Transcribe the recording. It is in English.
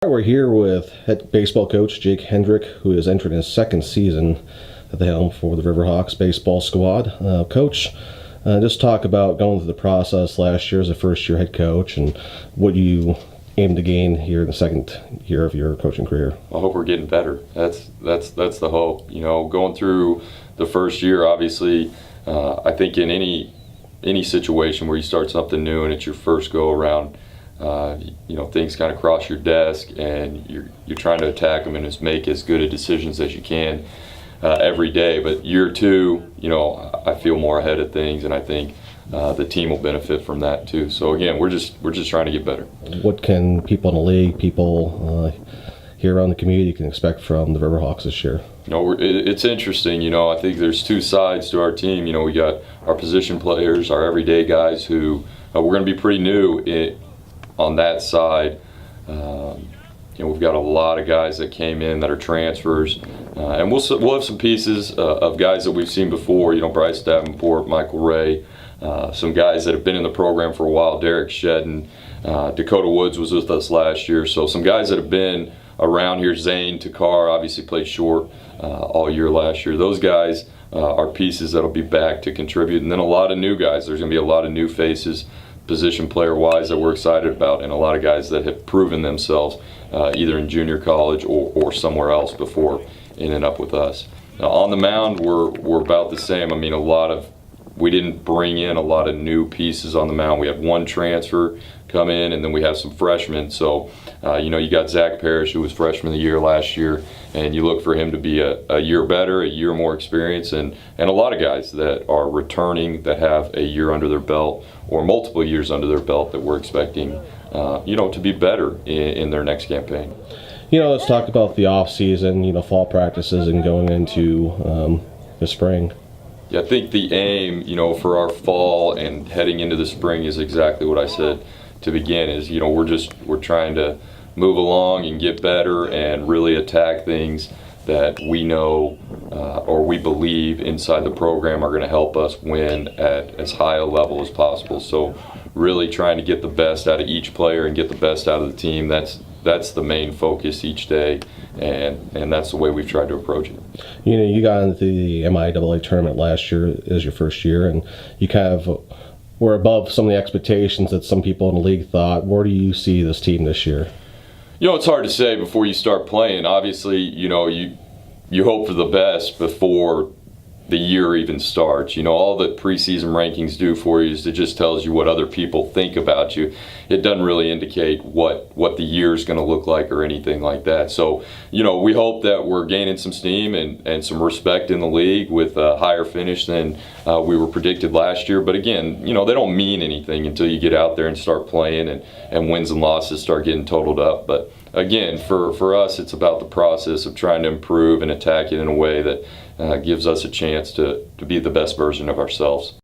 We're here with head baseball coach Jake Hendrick, who is entering his second season at the helm for the Riverhawks baseball squad. Coach, just talk about going through the process last year as a first-year head coach and what you aim to gain here in the second year of your coaching career. I hope we're getting better. That's the hope. You know, going through the first year, obviously, I think in any situation where you start something new and it's your first go around, you know, things kind of cross your desk and you're trying to attack them and just make as good a decisions as you can every day. But year two, you know, I feel more ahead of things, and I think the team will benefit from that too. So again, we're just trying to get better. What can people in the league, people here around the community can expect from the Riverhawks this year? You know, it's interesting. You know, I think there's two sides to our team. You know, we got our position players, our everyday guys who we're going to be pretty new on that side. You know, we've got a lot of guys that came in that are transfers, and we'll have some pieces of guys that we've seen before. You know, Bryce Davenport, Michael Ray, some guys that have been in the program for a while. Derek Shedden, Dakota Woods was with us last year, so some guys that have been around here. Zane Takar obviously played short all year last year. Those guys are pieces that'll be back to contribute, and then a lot of new guys. There's going to be a lot of new faces, position player wise, that we're excited about, and a lot of guys that have proven themselves either in junior college or somewhere else before ending up with us. Now on the mound, we're about the same. I mean, we didn't bring in a lot of new pieces on the mound. We had one transfer come in, and then we have some freshmen. So, you know, you got Zach Parrish, who was freshman of the year last year, and you look for him to be a year better, a year more experience, and a lot of guys that are returning that have a year under their belt or multiple years under their belt that we're expecting, you know, to be better in their next campaign. You know, let's talk about the off season, you know, fall practices and going into the spring. Yeah, I think the aim, you know, for our fall and heading into the spring is exactly what I said to begin. Is, you know, we're trying to move along and get better and really attack things that we know or we believe inside the program are going to help us win at as high a level as possible. So really trying to get the best out of each player and get the best out of the team. That's the main focus each day, and that's the way we've tried to approach it. You know, you got into the MIAA tournament last year as your first year, and you kind of were above some of the expectations that some people in the league thought. Where do you see this team this year? You know, it's hard to say before you start playing. Obviously, you know, you hope for the best before the year even starts. You know, all that preseason rankings do for you is it just tells you what other people think about you. It doesn't really indicate what the year is going to look like or anything like that. So, you know, we hope that we're gaining some steam and some respect in the league with a higher finish than we were predicted last year. But again, you know, they don't mean anything until you get out there and start playing and wins and losses start getting totaled up. But again, for us, it's about the process of trying to improve and attack it in a way that gives us a chance to be the best version of ourselves.